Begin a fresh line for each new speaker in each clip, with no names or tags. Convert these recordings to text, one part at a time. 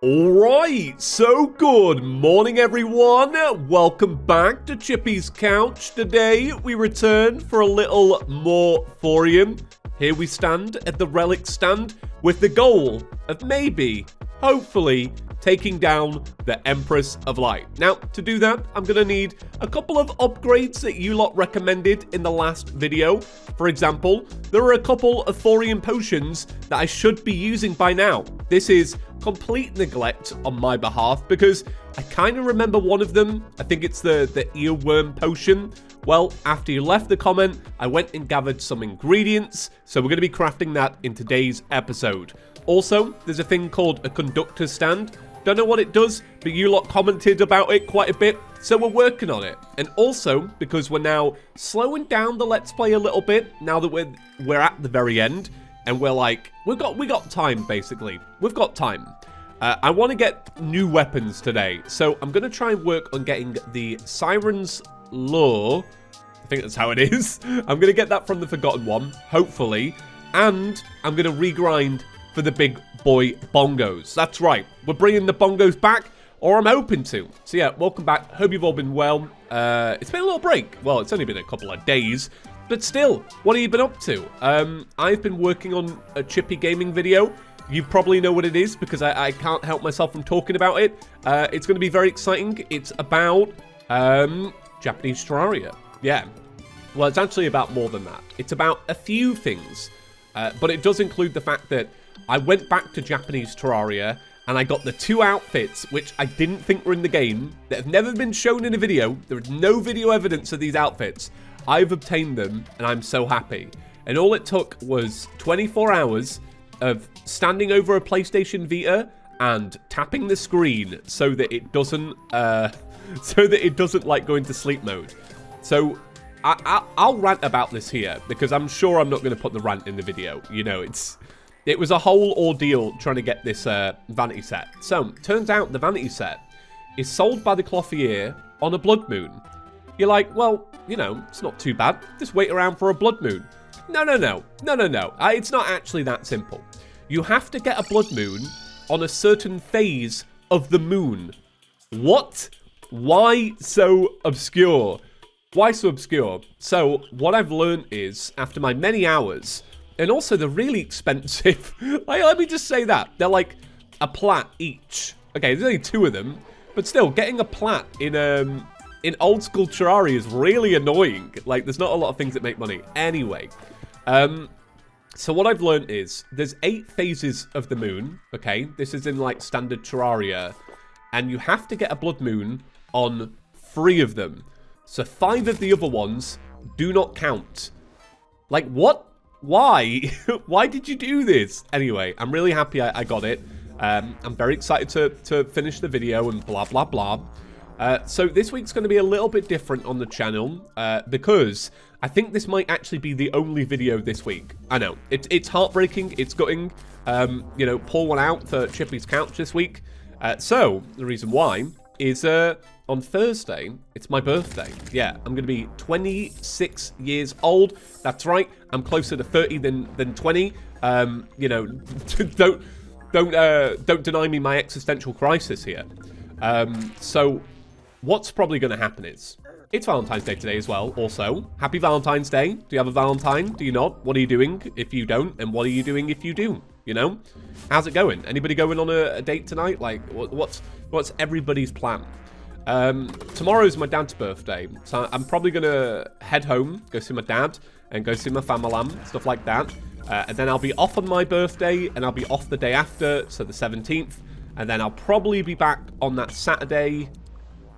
Alright, so good morning everyone, welcome back to ChippysCouch. Today we return for a little more thorium. Here we stand at the relic stand with the goal of maybe, hopefully, taking down the Empress of Light. Now, to do that, I'm going to need a couple of upgrades that you lot recommended in the last video. For example, there are a couple of thorium potions that I should be using by now. This is complete neglect on my behalf because I kind of remember one of them. I think it's the earworm potion. Well, after you left the comment, I went and gathered some ingredients, so we're going to be crafting that in today's episode. Also, there's a thing called a conductor stand. Don't know what it does, but you lot commented about it quite a bit, so we're working on it. And also, because we're now slowing down the Let's Play a little bit, now that we're at the very end, and we're like, we got time, basically. We've got time. I want to get new weapons today, so I'm going to try and work on getting the Siren's Lure. I think that's how it is. I'm going to get that from the Forgotten One, hopefully, and I'm going to regrind for the big boy bongos. That's right, we're bringing the bongos back, or I'm hoping to. So yeah, welcome back. Hope you've all been well. It's been a little break. Well, it's only been a couple of days, but still, what have you been up to? I've been working on a ChippyGaming video. You probably know what it is because I can't help myself from talking about it. It's going to be very exciting. It's about Japanese Terraria. Yeah. Well, it's actually about more than that. It's about a few things, but it does include the fact that I went back to Japanese Terraria and I got the two outfits which I didn't think were in the game that have never been shown in a video. There is no video evidence of these outfits. I've obtained them and I'm so happy. And all it took was 24 hours of standing over a PlayStation Vita and tapping the screen so that it doesn't like go into sleep mode. So I'll rant about this here because I'm sure I'm not going to put the rant in the video. You know, it was a whole ordeal trying to get this vanity set. So, turns out the vanity set is sold by the clothier on a blood moon. You're like, well, you know, it's not too bad. Just wait around for a blood moon. No. It's not actually that simple. You have to get a blood moon on a certain phase of the moon. What? Why so obscure? Why so obscure? So, what I've learned is, after my many hours, and also they're really expensive. Like, let me just say that. They're like a plat each. Okay, there's only two of them. But still, getting a plat in old school Terraria is really annoying. Like, there's not a lot of things that make money. Anyway. So what I've learned is, there's 8 phases of the moon. Okay, this is in like standard Terraria. And you have to get a blood moon on 3 of them. So 5 of the other ones do not count. Like, what? Why? Why did you do this? Anyway, I'm really happy I got it. I'm very excited to finish the video and blah, blah, blah. So this week's going to be a little bit different on the channel because I think this might actually be the only video this week. I know, it's heartbreaking, it's gutting. You know, pour one out for ChippysCouch this week. So, the reason why is on Thursday, it's my birthday. Yeah, I'm going to be 26 years old. That's right. I'm closer to 30 than 20. You know, don't deny me my existential crisis here. So, what's probably going to happen is, it's Valentine's Day today as well, also. Happy Valentine's Day. Do you have a Valentine? Do you not? What are you doing if you don't? And what are you doing if you do? You know? How's it going? Anybody going on a date tonight? Like, what's everybody's plan? Tomorrow's my dad's birthday, so I'm probably going to head home, go see my dad, and go see my family, stuff like that. And then I'll be off on my birthday, and I'll be off the day after, so the 17th. And then I'll probably be back on that Saturday,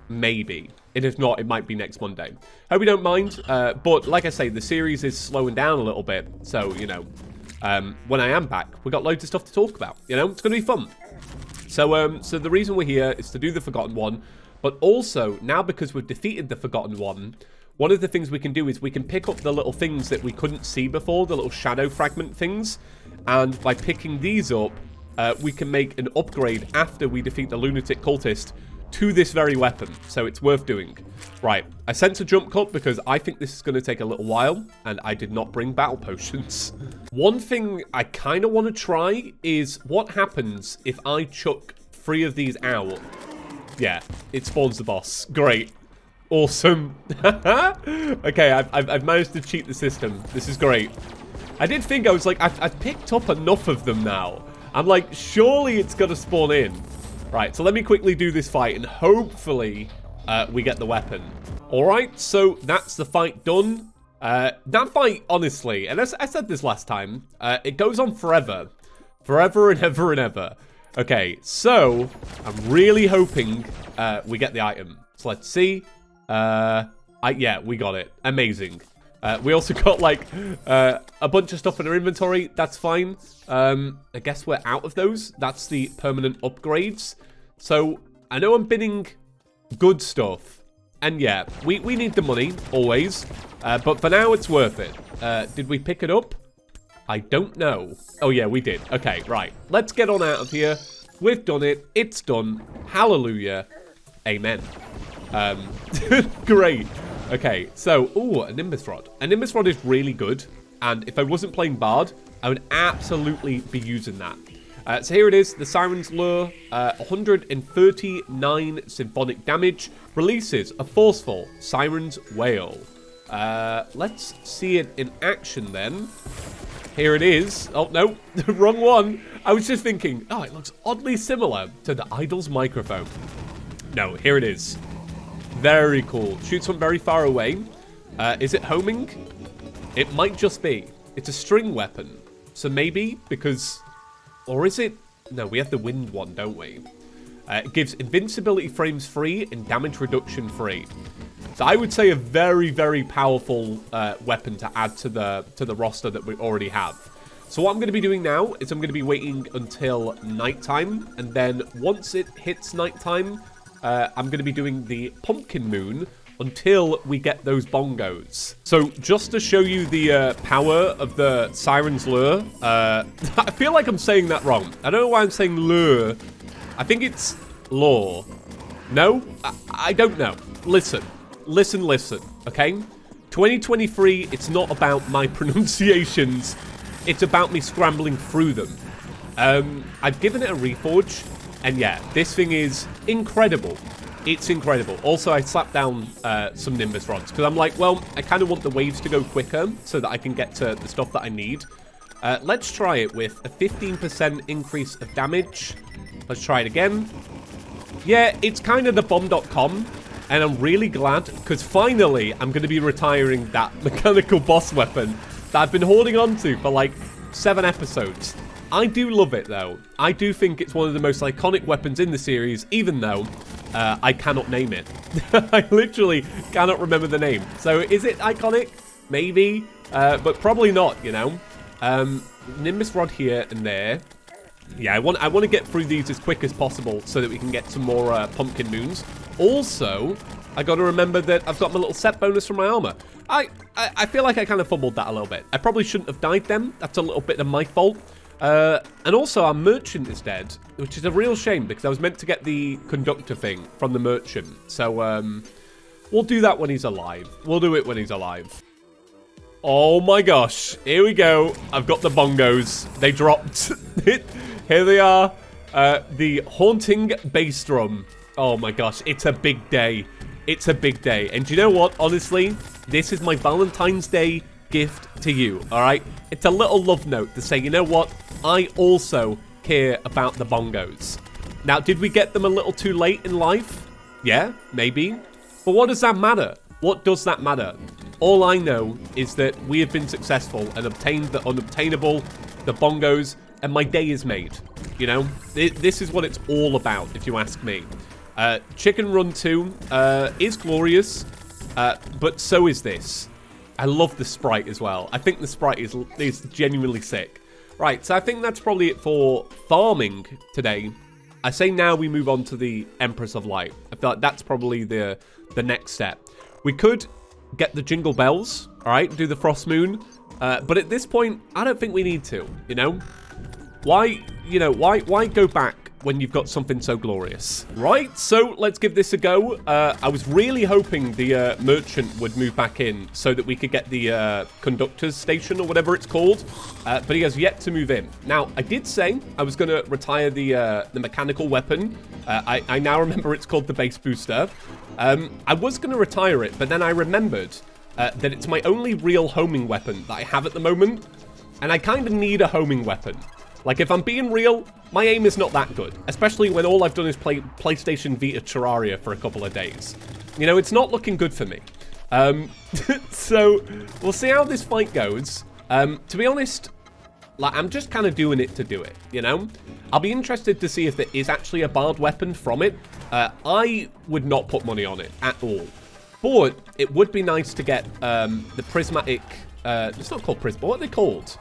maybe. And if not, it might be next Monday. Hope you don't mind, but like I say, the series is slowing down a little bit. So, you know, when I am back, we've got loads of stuff to talk about. You know, it's going to be fun. So, so the reason we're here is to do the Forgotten One. But also, now because we've defeated the Forgotten One, one of the things we can do is we can pick up the little things that we couldn't see before, the little shadow fragment things. And by picking these up, we can make an upgrade after we defeat the lunatic cultist to this very weapon. So it's worth doing. Right, I sent a jump cut because I think this is going to take a little while, and I did not bring battle potions. One thing I kind of want to try is what happens if I chuck 3 of these out, yeah, it spawns the boss. Great. Awesome. Okay, I've managed to cheat the system. This is great. I did think, I was like, I've picked up enough of them now. I'm like, surely it's going to spawn in. Right, so let me quickly do this fight, and hopefully we get the weapon. All right, so that's the fight done. That fight, honestly, and as I said this last time, it goes on forever. Forever and ever and ever. Okay, so I'm really hoping we get the item. So let's see. Yeah, we got it. Amazing. We also got, like, a bunch of stuff in our inventory. That's fine. I guess we're out of those. That's the permanent upgrades. So I know I'm bidding good stuff. And yeah, we need the money, always. But for now, it's worth it. Did we pick it up? I don't know. Oh, yeah, we did. Okay, right. Let's get on out of here. We've done it. It's done. Hallelujah. Amen. Great. Okay, so, ooh, a Nimbus Rod. A Nimbus Rod is really good. And if I wasn't playing Bard, I would absolutely be using that. So here it is, the Siren's Lure, 139 symphonic damage, releases a forceful Siren's Wail. Let's see it in action then. Here it is. Oh, no, the wrong one. I was just thinking, oh, it looks oddly similar to the Idol's microphone. No, here it is. Very cool. Shoots from very far away. Is it homing? It might just be. It's a string weapon. So maybe because... Or is it... No, we have the wind one, don't we? It gives invincibility frames free and damage reduction free. So I would say a very, very powerful weapon to add to the roster that we already have. So what I'm going to be doing now is I'm going to be waiting until nighttime. And then once it hits nighttime, I'm going to be doing the Pumpkin Moon until we get those bongos. So just to show you the power of the Siren's Lure, I feel like I'm saying that wrong. I don't know why I'm saying lure. I think it's lore. No? I don't know. Listen, okay? 2023, it's not about my pronunciations. It's about me scrambling through them. I've given it a reforge, and yeah, this thing is incredible. It's incredible. Also, I slapped down some Nimbus Rods because I'm like, well, I kind of want the waves to go quicker so that I can get to the stuff that I need. Let's try it with a 15% increase of damage. Let's try it again. Yeah, it's kind of the bomb.com, and I'm really glad because finally I'm going to be retiring that mechanical boss weapon that I've been holding on to for like 7 episodes. I do love it, though. I do think it's one of the most iconic weapons in the series, even though I cannot name it. I literally cannot remember the name. So is it iconic? Maybe, but probably not, you know. Nimbus Rod here and there. Yeah, I want to get through these as quick as possible so that we can get some more Pumpkin Moons. Also, I got to remember that I've got my little set bonus from my armor. I feel like I kind of fumbled that a little bit. I probably shouldn't have died then. That's a little bit of my fault. And also our merchant is dead, which is a real shame because I was meant to get the conductor thing from the merchant. So, we'll do that when he's alive. We'll do it when he's alive. Oh my gosh. Here we go. I've got the bongos. They dropped. Here they are. The haunting bass drum. Oh my gosh. It's a big day. It's a big day. And do you know what? Honestly, this is my Valentine's Day gift to you, all right? It's a little love note to say, you know what? I also care about the bongos. Now, did we get them a little too late in life? Yeah, maybe. But what does that matter? What does that matter? All I know is that we have been successful and obtained the unobtainable, the bongos, and my day is made. You know, this is what it's all about, if you ask me. Chicken Run 2 is glorious, but so is this. I love the sprite as well. I think the sprite is genuinely sick. Right, so I think that's probably it for farming today. I say now we move on to the Empress of Light. I feel like that's probably the next step. We could get the Jingle Bells, all right, do the Frost Moon. But at this point, I don't think we need to, you know? Why go back when you've got something so glorious. Right, so let's give this a go. I was really hoping the merchant would move back in so that we could get the conductor's station or whatever it's called, but he has yet to move in. Now, I did say I was going to retire the mechanical weapon. I now remember it's called the base booster. I was going to retire it, but then I remembered that it's my only real homing weapon that I have at the moment, and I kind of need a homing weapon. Like, if I'm being real, my aim is not that good, especially when all I've done is play PlayStation Vita Terraria for a couple of days. You know, it's not looking good for me. So, we'll see how this fight goes. To be honest, like, I'm just kind of doing it to do it, you know? I'll be interested to see if there is actually a barred weapon from it. I would not put money on it at all. But it would be nice to get the prismatic... it's not called prism. What are they called?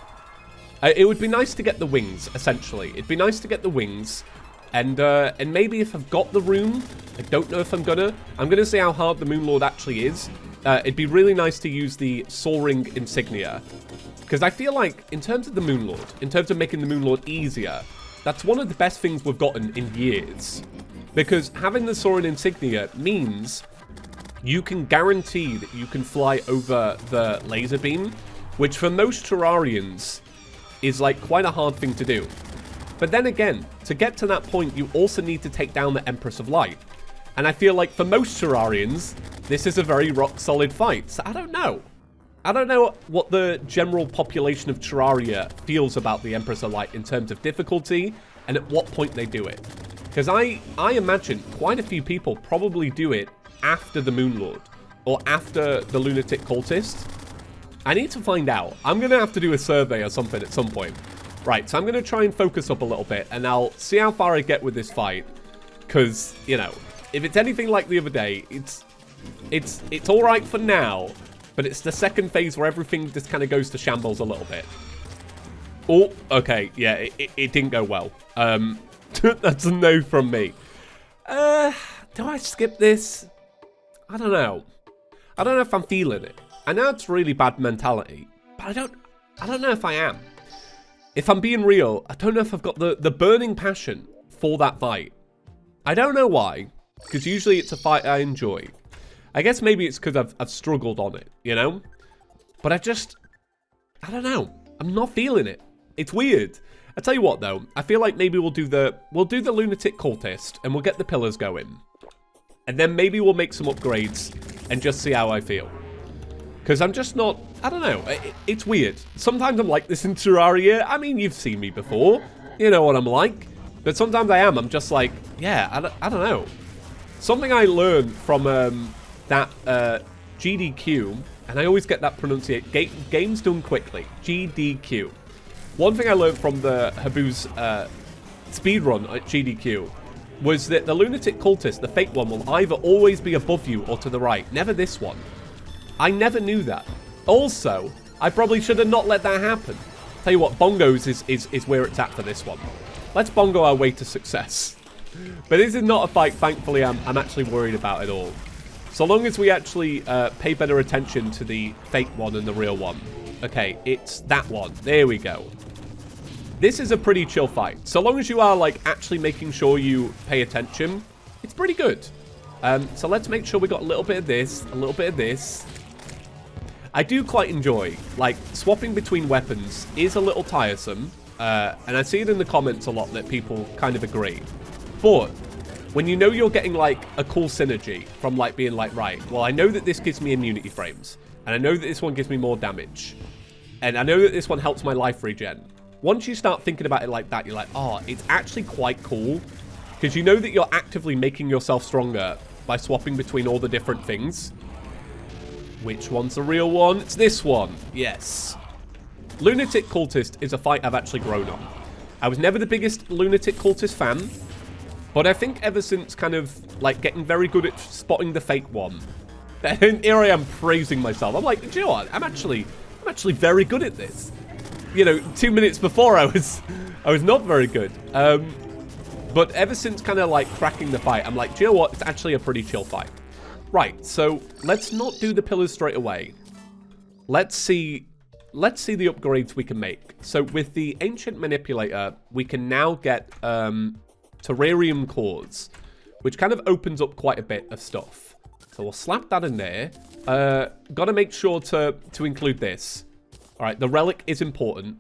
It would be nice to get the wings, essentially. It'd be nice to get the wings. And maybe if I've got the room, I don't know if I'm gonna see how hard the Moonlord actually is. It'd be really nice to use the soaring insignia. Because I feel like, in terms of the Moonlord, in terms of making the Moonlord easier, that's one of the best things we've gotten in years. Because having the soaring insignia means you can guarantee that you can fly over the laser beam, which for most Terrarians is like quite a hard thing to do. But then again, to get to that point, you also need to take down the Empress of Light. And I feel like for most Terrarians, this is a very rock-solid fight. So I don't know. I don't know what the general population of Terraria feels about the Empress of Light in terms of difficulty and at what point they do it. Because I imagine quite a few people probably do it after the Moonlord or after the Lunatic Cultist. I need to find out. I'm going to have to do a survey or something at some point. Right, so I'm going to try and focus up a little bit, and I'll see how far I get with this fight. Because, you know, if it's anything like the other day, it's all right for now, but it's the second phase where everything just kind of goes to shambles a little bit. Oh, okay, yeah, it didn't go well. That's a no from me. Do I skip this? I don't know. I don't know if I'm feeling it. I know it's really bad mentality, but I don't know if I am. If I'm being real, I don't know if I've got the burning passion for that fight. I don't know why, because usually it's a fight I enjoy. I guess maybe it's because I've struggled on it, you know? But I don't know. I'm not feeling it. It's weird. I tell you what though, I feel like maybe we'll do the Lunatic Cultist and we'll get the pillars going. And then maybe we'll make some upgrades and just see how I feel. Because I'm just not, I don't know, it's weird. Sometimes I'm like this in Terraria. I mean, you've seen me before. You know what I'm like. But sometimes I'm just like, yeah, I don't know. Something I learned from that GDQ, and I always get that pronunciation, games done quickly, GDQ. One thing I learned from the Habu's speedrun at GDQ was that the Lunatic Cultist, the fake one, will either always be above you or to the right. Never this one. I never knew that. Also, I probably should have not let that happen. Tell you what, bongos is where it's at for this one. Let's bongo our way to success. But this is not a fight, thankfully, I'm actually worried about at all. So long as we actually pay better attention to the fake one and the real one. Okay, it's that one. There we go. This is a pretty chill fight. So long as you are, like, actually making sure you pay attention, it's pretty good. So let's make sure we got a little bit of this, a little bit of this. I do quite enjoy, like, swapping between weapons is a little tiresome, and I see it in the comments a lot that people kind of agree. But when you know you're getting, like, a cool synergy from, like, being like, right, well, I know that this gives me immunity frames, and I know that this one gives me more damage, and I know that this one helps my life regen. Once you start thinking about it like that, you're like, oh, it's actually quite cool, because you know that you're actively making yourself stronger by swapping between all the different things. Which one's the real one? It's this one. Yes. Lunatic Cultist is a fight I've actually grown on. I was never the biggest Lunatic Cultist fan, but I think ever since kind of, like, getting very good at spotting the fake one, then here I am praising myself. I'm like, do you know what? I'm actually very good at this. You know, 2 minutes before I was not very good. But ever since kind of, like, cracking the fight, I'm like, do you know what? It's actually a pretty chill fight. Right, so let's not do the pillars straight away. Let's see the upgrades we can make. So with the Ancient Manipulator, we can now get terrarium cores, which kind of opens up quite a bit of stuff. So we'll slap that in there. Got to make sure to include this. All right, the relic is important.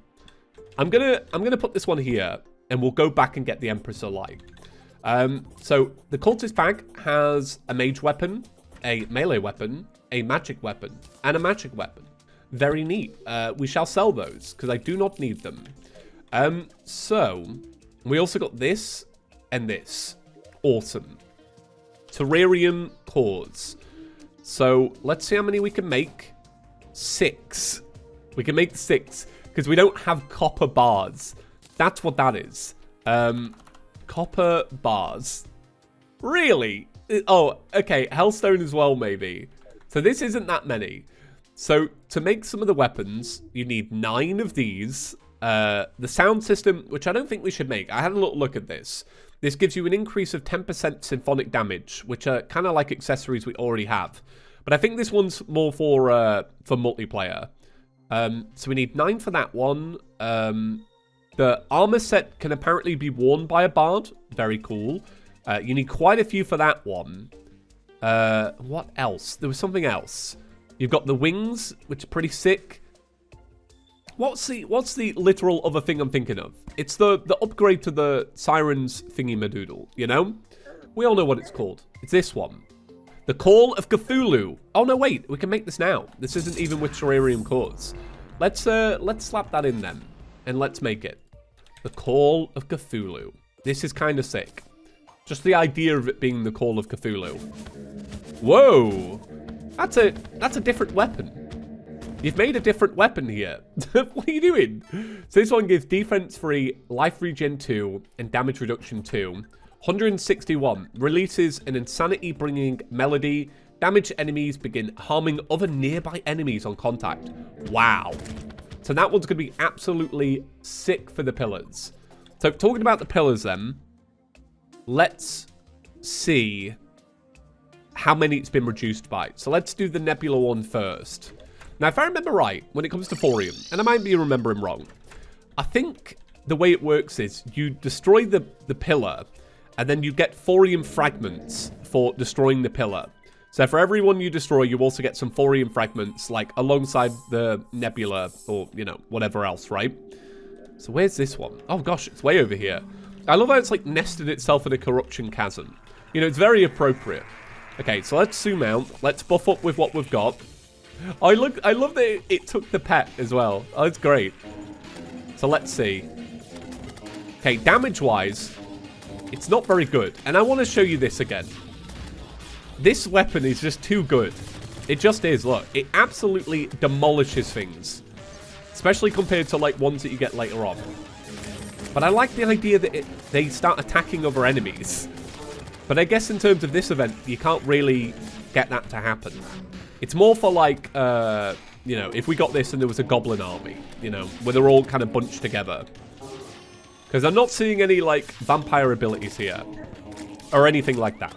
I'm gonna put this one here, and we'll go back and get the Empress Alive. So the cultist bag has a mage weapon, a melee weapon, a magic weapon, and a magic weapon. Very neat. We shall sell those because I do not need them. So we also got this and this. Awesome. Terrarium cores. So let's see how many we can make. 6. We can make 6 because we don't have copper bars. That's what that is. Copper bars. Really? Oh, okay. Hellstone as well, maybe. So this isn't that many. So to make some of the weapons, you need 9 of these. The sound system, which I don't think we should make. I had a little look at this. This gives you an increase of 10% symphonic damage, which are kind of like accessories we already have. But I think this one's more for multiplayer. So we need 9 for that one. The armor set can apparently be worn by a bard. Very cool. You need quite a few for that one. What else? There was something else. You've got the wings, which are pretty sick. What's the literal other thing I'm thinking of? It's the upgrade to the Siren's thingy-madoodle, you know? We all know what it's called. It's this one. The Call of Cthulhu. Oh, no, wait. We can make this now. This isn't even with terrarium cores. Let's slap that in then. And let's make it. The Call of Cthulhu. This is kind of sick. Just the idea of it being the Call of Cthulhu. Whoa. That's a different weapon. You've made a different weapon here. What are you doing? So this one gives defense 3, life regen 2, and damage reduction 2. 161. Releases an insanity-bringing melody. Damaged enemies begin harming other nearby enemies on contact. Wow. So that one's going to be absolutely sick for the pillars. So talking about the pillars then, let's see how many it's been reduced by. So let's do the Nebula one first. Now, if I remember right, when it comes to thorium, and I might be remembering wrong, I think the way it works is you destroy the pillar, and then you get thorium fragments for destroying the pillar. So for every one you destroy, you also get some thorium fragments, like alongside the nebula, or, you know, whatever else, right? So where's this one? Oh gosh, it's way over here. I love how it's like nested itself in a corruption chasm. You know, it's very appropriate. Okay, so let's zoom out. Let's buff up with what we've got. I love that it took the pet as well. Oh, it's great. So let's see. Okay, damage-wise, it's not very good. And I want to show you this again. This weapon is just too good. It just is, look. It absolutely demolishes things. Especially compared to, like, ones that you get later on. But I like the idea that they start attacking other enemies. But I guess in terms of this event, you can't really get that to happen. It's more for, like, you know, if we got this and there was a goblin army, you know, where they're all kind of bunched together. Because I'm not seeing any, like, vampire abilities here. Or anything like that.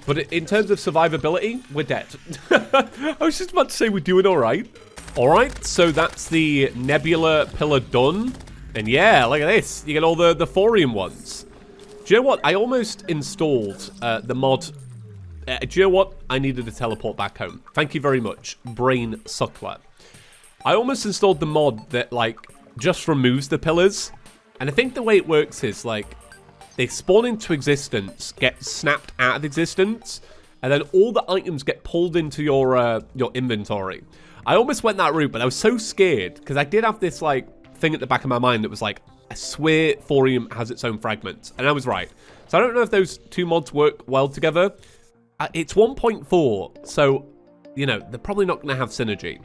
But in terms of survivability, we're dead. I was just about to say we're doing all right. All right, so that's the Nebula pillar done. And yeah, look at this. You get all the thorium ones. Do you know what? I almost installed the mod. Do you know what? I needed to teleport back home. Thank you very much, Brain Suckler. I almost installed the mod that, like, just removes the pillars. And I think the way it works is, like, they spawn into existence, get snapped out of existence, and then all the items get pulled into your inventory. I almost went that route, but I was so scared, because I did have this, like, thing at the back of my mind that was like, I swear thorium has its own fragments. And I was right. So I don't know if those two mods work well together. It's 1.4, so, you know, they're probably not going to have synergy.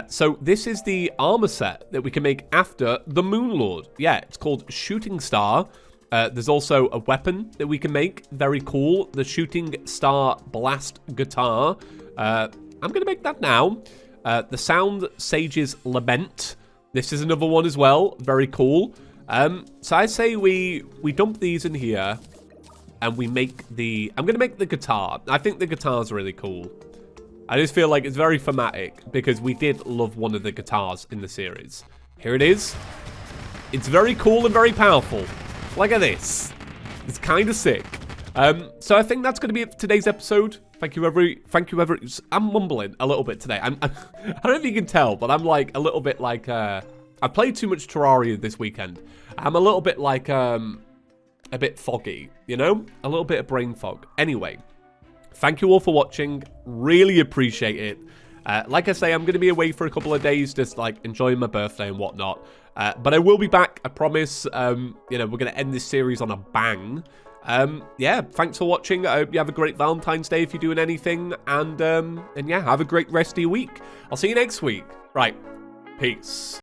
So this is the armor set that we can make after the Moonlord. Yeah, it's called Shooting Star. There's also a weapon that we can make. Very cool. The Shooting Star Blast Guitar. I'm going to make that now. The Sound Sage's Lament. This is another one as well. Very cool. So I say we dump these in here. And we make the... I'm going to make the guitar. I think the guitar's really cool. I just feel like it's very thematic. Because we did love one of the guitars in the series. Here it is. It's very cool and very powerful. Look at this. It's kind of sick. So I think that's going to be it for today's episode. Thank you, I'm mumbling a little bit today. I don't know if you can tell, but I'm like a little bit like, I played too much Terraria this weekend. I'm a little bit like, a bit foggy, you know? A little bit of brain fog. Anyway, thank you all for watching. Really appreciate it. Like I say, I'm going to be away for a couple of days, just like enjoying my birthday and whatnot. But I will be back, I promise. You know, we're going to end this series on a bang. Yeah, thanks for watching. I hope you have a great Valentine's Day if you're doing anything. And yeah, have a great rest of your week. I'll see you next week. Right, peace.